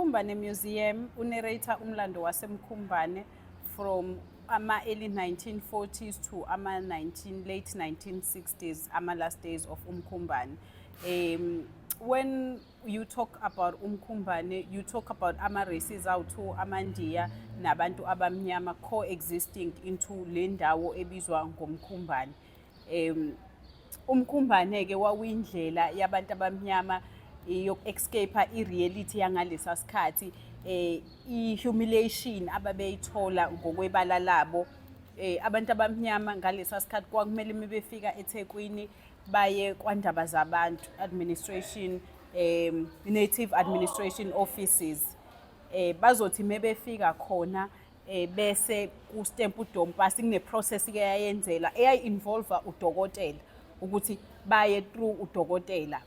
Mkhumbane Museum unarrator umlando waseMkhumbane from early 1940s to late 1960s, last days of Mkhumbane. When you talk about Mkhumbane, you talk about races awuthu amandiya nabantu abamnyama coexisting into le ndawo ebizwa ngomkhumbane. Umkhumbane ke wawuyindlela yabantu abamnyama yoku-escape i-reality yangalesa sikhathi, i-humiliation ababeyithola ngokwebala labo. Abantu abamnyama ngalesa sikhathi kwakumele mebefika eThekwini baye kwandaba zabantu administration, native administration offices. Bazothi mebefika khona bese ku-stamp uDompasi kune-process ke yayenzela eyayi-involve udokotela ukuthi baye through udokotela.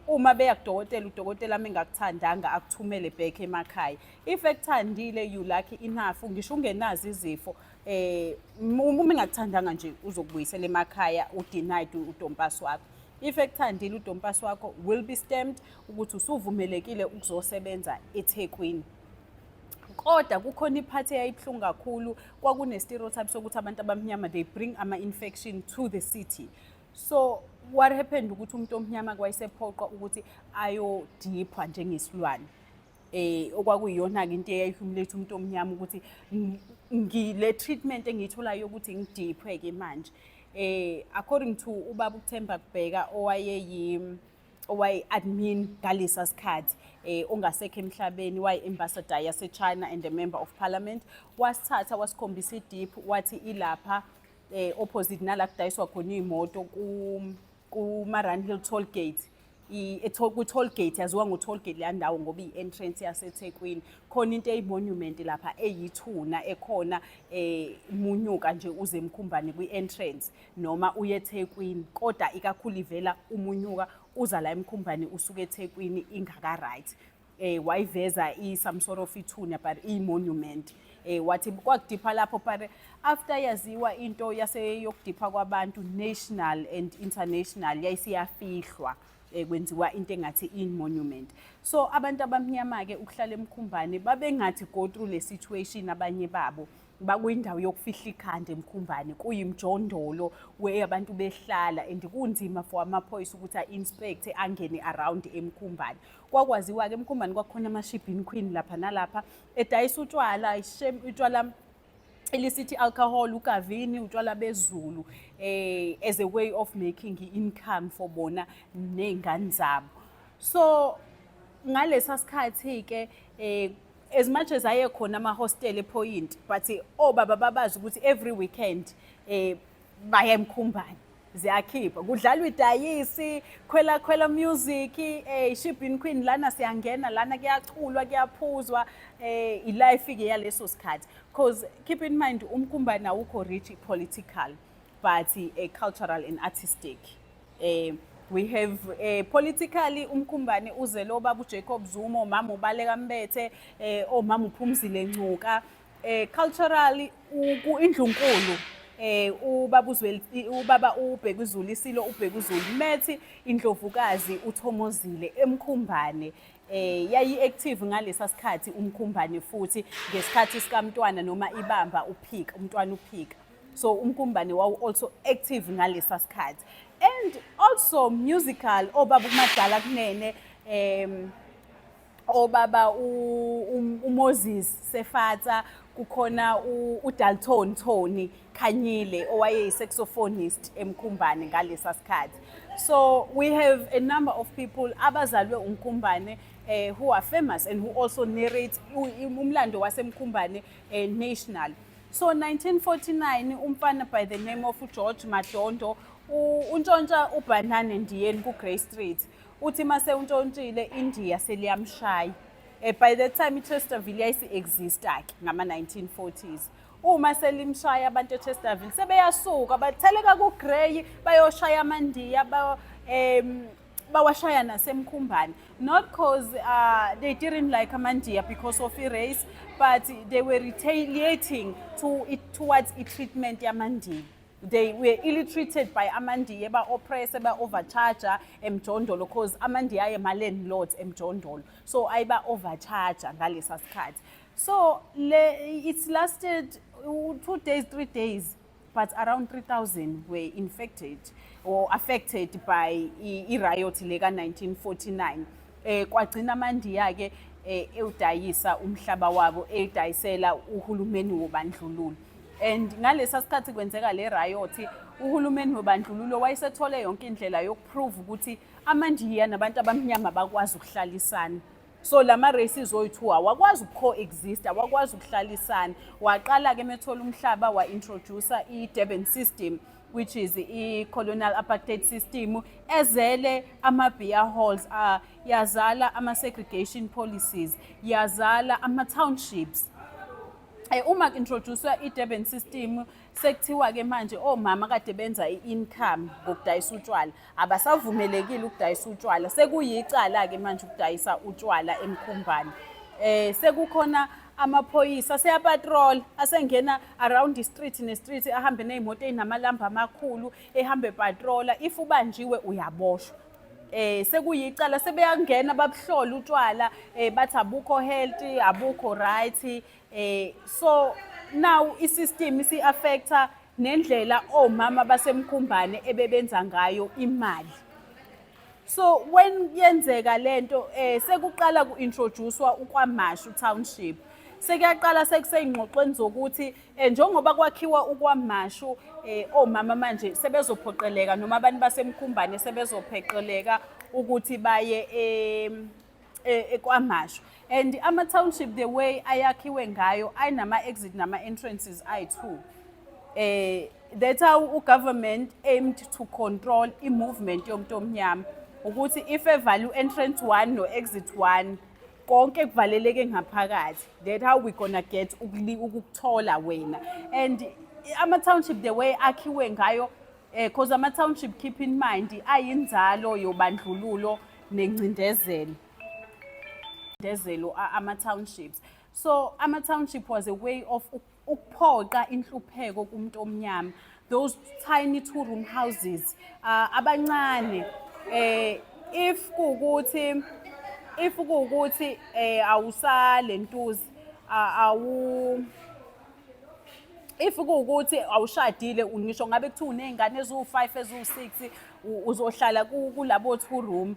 Uma beya kudokotela udokotela mengakuthandanga akuthumele back emakhaya. If ekuthandile you lucky enough ngisho ungenazi izifo uma engakuthandanga nje uzokubuyisela emakhaya udenied uDompasi wakho. If ekuthandile uDompasi wakho will be stamped ukuthi usuvumelekile ukuzosebenza eThekwini. Kodwa kukhona iphathi eyayibhlungu kakhulu, kwakune stereotype sokuthi abantu abamnyama they bring ama-infection to the city. So what happened ukuthi umuntu omnyama kwayisephoqa ukuthi ayodiphwa njengesilwane. Okwakuyiyona ke into eyayihumulate umuntu omnyama ukuthi ngile treatment engiyitholayo ukuthi ngidiphwe ke manje. According to ubaba uThemba Kubheka owayi-admin ngalesa sikhathi ongasekho emhlabeni, wayi-ambassador yase-China and a member of parliament, wasithatha wasikhombisa idiphu wathi ilapha opposite nala kudayiswa khona iy'moto ku-Maranhill toll gate. Ku-toll gate yaziwa ngo-toll gate leya ndawo ngoba iyi-entrance yaseThekwini. Khona into eyi-monument lapha eyithuna ekhona munyuka nje uze Mkhumbane kwi-entrance noma uye eThekwini, kodwa ikakhulu ivela umunyuka uza la eMkhumbane usuke eThekwini ingaka-right. Wayiveza some sort of ithuna but iyi-monument. Wathi kwakudipha lapho but after yaziwa into yokudipha kwabantu national and international yayisiyafihlwa kwenziwa into engathi in-monument. So abantu abamnyama ke ukuhlala eMkhumbane babengathi go through le situation abanye babo bakuyindawo yokufihla ikhanda eMkhumbane, kuyimjondolo where abantu behlala and kunzima for amaphoyisa ukuthi a-inspect angene around eMkhumbane. Kwakwaziwa ke eMkhumbane kwakhona ama-shipping queen lapha nalapha edayisa utshwala, utshwala illicit alcohol, ukavini, utshwala bezulu, as a way of making income for bona ney'ngane zabo. So ngalesa sikhathi ke as much as aye khona ama-hostel ePhoyint, but obaba babazi ukuthi every weekend baya eMkhumbane ziyakhipha, kudlalwa idayisi, khwela music, shipping queen lana siyangena, lana kuyaculwa, kuyaphuzwa, ilife ke yaleso sikhathi. Because keep in mind uMkhumbane awukho rich political but cultural and artistic. We have politically uMkhumbane uze lo baba uJacob Zuma, omama uBaleka Mbete, omama uPhumzile Ngcuka. Culturally uIndlunkulu, ubaba uBhekuzulu Isilo, uBhekuzulu Methi, Indlovukazi uThomozile eMkhumbane. Yayi-active ngalesa sikhathi uMkhumbane futhi ngesikhathi sikaMntwana noma ibamba uPhika, umntwana uPhika. So uMkhumbane wawu also active ngalesa sikhathi. And also musical, obaba uMadala Kunene, obaba uMoses Sefatha, kukhona uDalton Tony Khanyile owayeyi-saxophonist eMkhumbane ngalesa sikhathi. So we have a number of people abazalwe uMkhumbane who are famous and who also narrate umlando waseMkhumbane national. So 1949 umfana by the name of George Madondo untshontsha uBanana Ndiyeni ku-Grey Street. Uthi mase untshontsile India seliyamshaya. By the time iChesterville yayisi-exista-ke ngama-1940s. Uma selimshaya abantu eChesterville sebeyasuka batheleka ku-Grey bayoshaya amandiya bawashaya naseMkhumbane. Not because they didn't like amandiya because of race, but they were retaliating towards treatment yamandiya. they were ill-treated by amandiye, ba-oppress, ba-overcharger emjondolo, because amandiye ma-landlords emjondolo. So ayiba-overcharger ngalesa sikhathi. So it's lasted 2 days, 3 days, but around 3,000 were infected or affected by i-riot leka 1949. Kwagcina amandiya ke ewudayisa umhlaba wabo edayisela uhulumeni wobandlululo. And ngalesa sikhathi kwenzeka le riot, uhulumeni wobandlululo wayesethole yonke indlela yokuprove ukuthi amandiya nabantu abamnyama bakwazi ukuhlalisana. So lama races oyi-2 awakwazi ukucoexist, awakwazi ukuhlalisana. Waqala ke methola umhlaba wa introduce i-Durban system, which is i-colonial apartheid system, ezele ama-beer halls, yazala ama-segregation policies, yazala ama-townships. Uma introducewa i-Durban system, sekuthiwa ke manje omama kade benza i-income ngokudayisa utshwala abasavumelekile ukudayisa utshwala, sekuyicala ke manje ukudayisa utshwala eMkhumbane. Sekukhona amaphoyisa seyapatrol asengena around the street ne-street, ahambe ney'moto ey'namalamba amakhulu, ehambe patrola, if ubanjiwe uyaboshwa. Sekuyicala sebeyangena babuhlola utshwala, bathi abukho healthy, abukho right. So now i-system isi-affecta nendlela omama baseMkhumbane ebebenza ngayo imali. So when yenzeka lento, sekuqala ku-introducewa uKwaMashu township. Sekuyaqala sekusey'ngxoxweni zokuthi njengoba kwakhiwa uKwaMashu, omama manje sebezophoqeleka noma abantu baseMkhumbane sebezophoqeleka ukuthi baye eKwaMashu. And ama-township, the way ayakhiwe ngayo, ayinama-exit nama-entrances ayi-2. That's how government aimed to control i-movement yomuntu omnyama. Ukuthi if evalue entrance 1 no exit 1, konke kuvaleleke ngaphakathi. That's how we gonna get ukuthola wena. And ama-township, the way akhiwe ngayo, because ama-township, keep in mind, ayinzalo yobandlululo nencindezelo. Ama-townships. So ama-township was a way of ukuphoqa inhlupheko kumuntu omnyama. Those tiny 2-room houses, abancane. If kuwukuthi awusalentuzi, if kuwukuthi awushadile, ngisho ngabe kuthiwa uney'ngane eziwu-5 eziwu-6, uzohlala kulabo 2-room.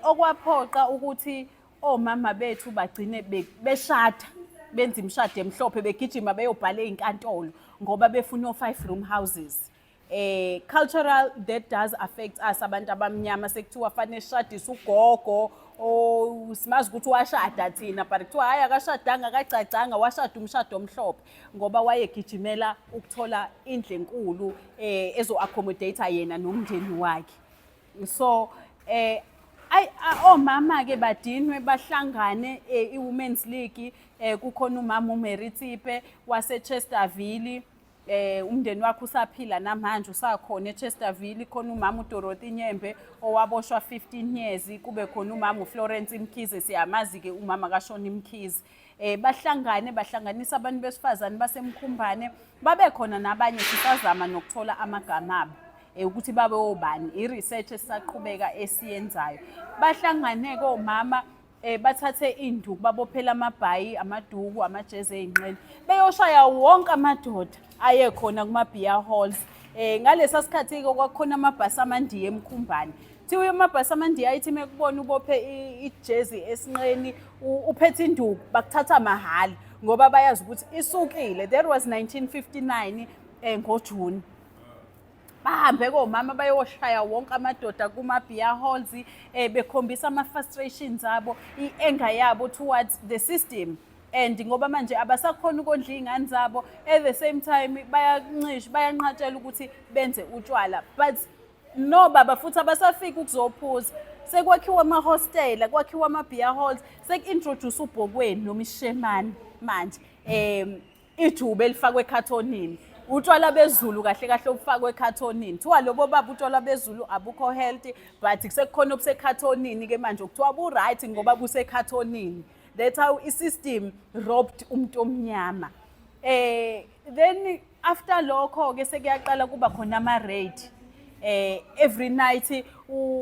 Okwaphoqa ukuthi omama bethu bagcine beshada, benza imishado emhlophe, begijima beyobhala ey'nkantolo ngoba befuna o-5-room houses. Cultural, that does affect us abantu abamnyama. Sekuthiwa fanele sishadise ugogo, simazi ukuthi washada thina, but kuthiwa hayi akashadanga, akacacanga, washada umshado omhlophe ngoba wayegijimela ukuthola indlu enkulu ezo-accommodate yena nomndeni wakhe. So omama ke badinwe bahlangane i-Women's League. Kukhona umama uMary Tsipe wase-Chesterville, umndeni wakhe usaphila namanje, usakhona eChesterville. Khona umama uDorothy Nyembe owaboshwa 15 years, kube khona umama uFlorence Mkhize, siyamazi ke umama kaShoni Mkhize. Bahlanganisa abantu besifazane baseMkhumbane, babe khona nabanye sisazama nokuthola amagama abo ukuthi babe obani, i-research esaqhubeka esiyenzayo. Bahlangane ke omama, bathathe induku, babophela amabhayi, amaduku, amajezi ey'nqeni, beyoshaya wonke amadoda ayekhona kuma-beer halls. Ngalesa sikhathi ke kwakukhona amabhasi amandiya eMkhumbane. Thiwe amabhasi amandiya ayithi mekubona ubophe ijezi esinqeni, uphethe induku, bakuthatha mahhala ngoba bayazi ukuthi isukile. That was 1959 ngoJuni. Bahambe komama bayoshaya wonke amadoda kuma-beer halls, bekhombisa ama-frustrations abo, i-anger yabo towards the system. And ngoba manje abasakhona ukondla iy'ngane zabo, at the same time bayanqatshela ukuthi benze utshwala. But no baba futhi abasafiki ukuzophuza. Sekwakhiwa ama-hostela, kwakhiwa ama-beer halls, seku-introduce uBhokweni noma iShemane manje. Ijube elifakwe ekhathonini. Utshwala bezulu kahle kahle obufakwe ekhathonini. Kuthiwa lobo baba utshwala bezulu abukho healthy, but sekukhona obusekhathonini ke manje kuthiwa bu-right ngoba busekhathonini. That's how i-system robbed umuntu omnyama. Then after lokho ke sekuyaqala kuba khona ama-raid. Every night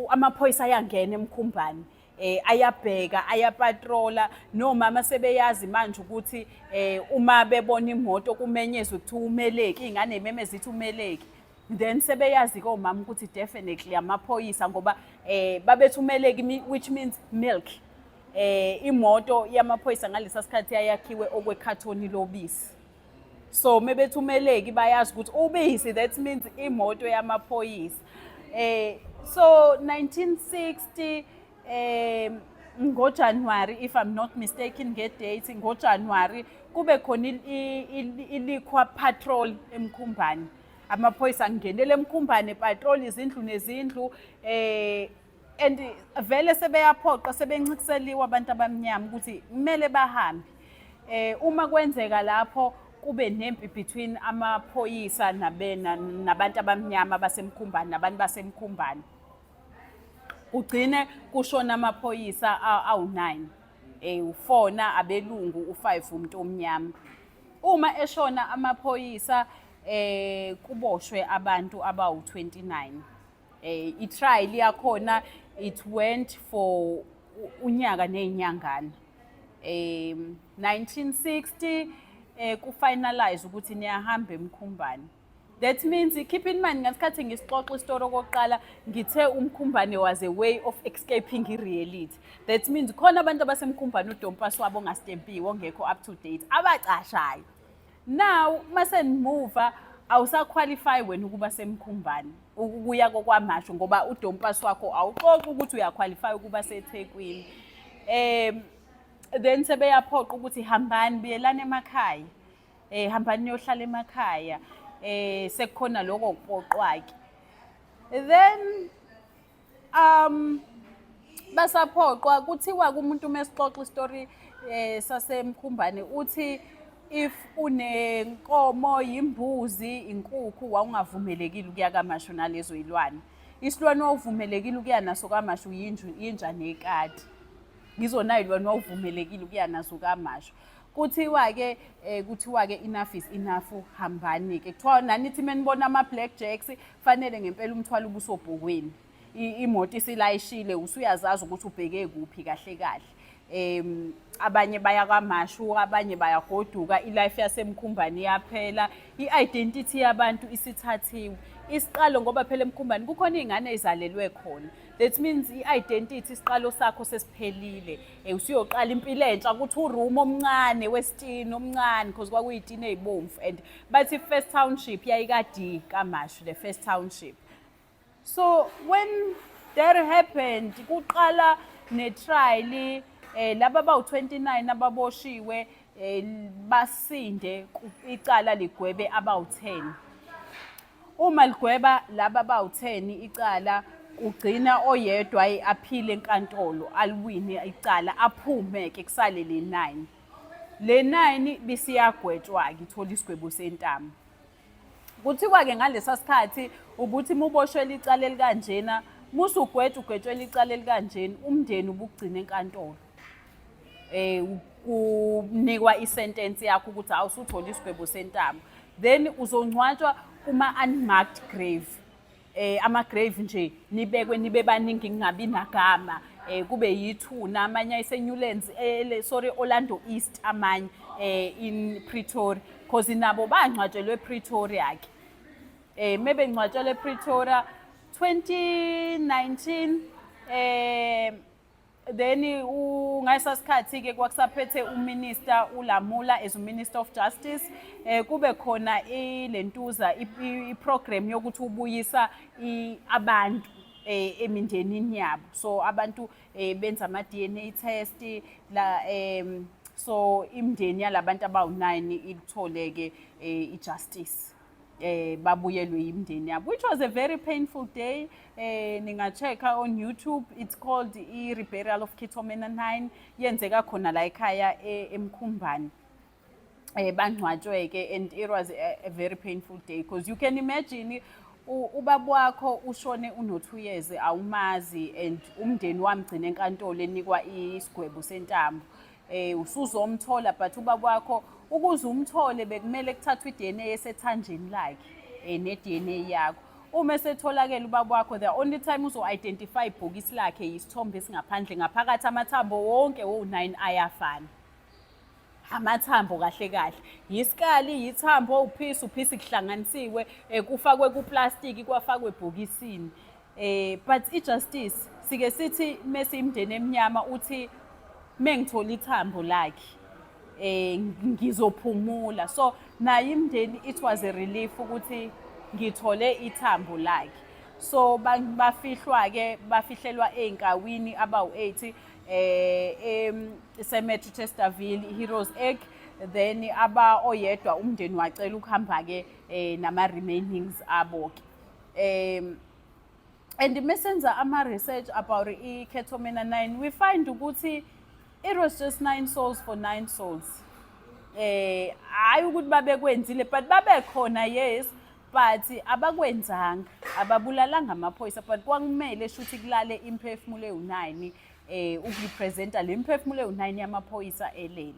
amaphoyisa ayangena eMkhumbane. Ayabheka, ayapatrola, nomama sebeyazi manje ukuthi uma bebona imoto kumenyezwe kuthiwa umeleki, iy'ngane y'meme zithi umeleki. Then sebeyazi-ke omama ukuthi definitely amaphoyisa ngoba babethi umeleki, which means milk. Imoto yamaphoyisa ngalesa sikhathi yayakhiwe okwekhathoni lobisi. So mebethi umeleki bayazi ukuthi ubisi, that means imoto yamaphoyisa. So 1960 ngoJanuwari, if I'm not mistaken nge-date, ngoJanuwari kube khona ilikhwa patrol eMkhumbane. Amaphoyisa angenele eMkhumbane patrol izindlu nezindlu, and vele sebeyaphoqa, sebencikiseliwe abantu abamnyama ukuthi kumele bahambe. Uma kwenzeka lapho kube nempi between amaphoyisa nabantu abamnyama baseMkhumbane, nabantu baseMkhumbane. Ugcine kushona amaphoyisa awu-9, u4 abelungu, u5 umuntu omnyama. Uma eshona amaphoyisa kuboshwe abantu abawu-29. I-trial yakhona it went for unyaka ney'nyangana. 1960 kufinalize ukuthi niyahamba eMkhumbane. That means, keep in mind, ngasikhathi ngisixoxa isitori okokuqala ngithe uMkhumbane was a way of escaping i-reality. That means khona abantu abaseMkhumbane uDompas wabo ongastempiwe ongekho up to date abacashayo. Now mase nimuva awusaqualify wena ukuba seMkhumbane ukuya kokwamasho ngoba uDompas wakho awuxoxa ukuthi uyaqualify ukuba seThekwini. Then sebeyaphoqa ukuthi hambani buyelana emakhaya. Hambani niyohlala emakhaya. Sekukhona lokho okupoqwaki. Then basaphoqwa kuthiwa kumuntu mesixoxa istory saseMkhumbane uthi if unenkomo, imbuzi, inkukhu wawungavumelekile ukuya kamasho nalezo ilwane. Isilwane wawuvumelekile ukuya naso kamasho yinja nekati. Ngizona ilwane wawuvumelekile ukuya naso kamasho. Kuthiwa-ke enough is enough, hambani-ke. Kuthiwa nanithi menibona ama-black jacks fanele ngempela umthwalo ubusobhokweni. Imoto isilayishile usuyazazi ukuthi ubheke kuphi kahle kahle. Abanye baya kamashu, abanye bayagoduka, ilife yaseMkhumbane iyaphela, i-identity yabantu isithathiwe. Isiqalo ngoba phela eMkhumbane kukhona iy'ngane ezalelwe khona. That means i-identity, isiqalo sakho sesiphelile. Usuyoqala impilo entsha ukuthi uroom omncane wesitini omncane because kwakuyitini ey'bomvu, and bathi First Township yayikade kamashu, the First Township. So when that happened, kuqala netrial, laba bawu-29 ababoshiwe basinde icala ligwebe abawu-10. Uma ligweba laba bawu-10 icala, ugcina oyedwa aphile enkantolo, aliwine icala, aphume-ke kusale le-9. Le-9 bisiyagwetshwa-ke, ithola isigwebo sentamo. Kuthiwa-ke ngalesa sikhathi ubuthi muboshwele icala elikanjena, musugwetshwele icala elikanjena, umndeni ubugcina enkantolo. Kunikwa isentence yakho ukuthi awusuthola isigwebo sentamo. Then uzongcwatshwa kuma-unmarked grave. Ama-grave nje nibekwe nibe baningi kungabi nagama. Kube yithuna, amanye ayiseNewlands, Orlando East, amanye in Pretoria. Because nabo bangcwatshelwe Pretoria-ke. Maybe ngcwatshelwe Pretoria 2019. Then ngayisa sikhathi-ke kwakusaphethe uMinister uLamula as uMinister of Justice. Kube khona ilentuza iprogram yokuthi ubuyisa abantu emindenini yabo. So abantu benza ama-DNA test la so imindeni yalabantu abawu-9 itholeke ijustice. Babuyelwe imindeni yabo, which was a very painful day. Ninga-check-a on YouTube, it's called i-Reburial of Kitomena 9. Yenzeka khona la ekhaya eMkhumbane. Bangcwatshwe-ke, and it was a very painful day because you can imagine ubaba wakho ushone uno-2 years awumazi, and umndeni wamgcina enkantolo enikwa isigwebo sentamo. Usuzomthola but ubaba wakho ukuze umthole bekumele kuthathwe i-DNA esethanjeni lakhe ne-DNA yakho. Uma esetholakele ubaba wakho, the only time uzo-identify ibhokisi lakhe yisithombe esingaphandle, ngaphakathi amathambo wonke wo-9 ayafana. Amathambo kahle kahle, yisikali, yithambo, uphisi kuhlanganisiwe, kufakwe kuplastiki, kwafakwe ebhokisini. But i-justice sike sithi mesiyimndeni emnyama uthi mengithola ithambo lakhe ngizophumula. So naye imndeni, it was a relief ukuthi ngithole ithambo lakhe. So bafihlwa-ke, bafihlelwa ey'nkawini abawu-80 Cemetery Chesterville, Heroes Egg. Then oyedwa umndeni wacela ukuhamba-ke nama-remainings abo-ke. And mesenza ama-research about i-Ketomena 9, we find ukuthi it was just 9 souls for 9 souls. Hayi ukuthi babekwenzile, but babekhona, yes, but abakwenzanga, ababulalanga amaphoyisa, but kwakumele shuthi kulale imphefumulo ewu-9 ukurepresenta le mphefumulo ewu-9 yamaphoyisa elele.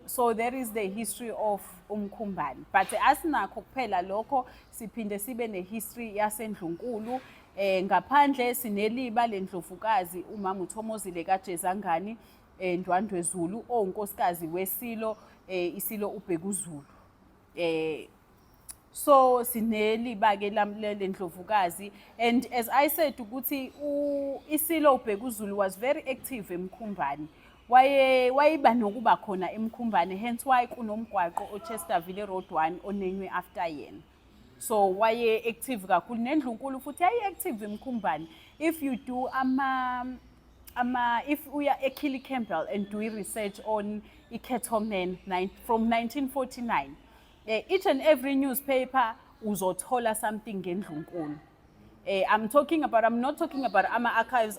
So there is the history of uMkhumbane. But asinakho kuphela lokho, siphinde sibe ne-history yaseNdlunkulu. Ngaphandle sineliba leNdlovukazi umama uThomozile kaJezangani Ndwandwe Zulu, onkosikazi weSilo, iSilo uBhekuzulu. So sineliba-ke leNdlovukazi, and as I said ukuthi iSilo uBhekuzulu was very active eMkhumbane. Wayiba nokuba khona eMkhumbane, hence why kunomgwaqo oChesterville Road 1 onenywe after yena. So waye active kakhulu, neNdlunkulu futhi yayi active eMkhumbane. If you do if uya eKillie Campbell and do research on iKetomena from 1949, each and every newspaper uzothola something ngeNdlunkulu. I'm not talking about ama-archives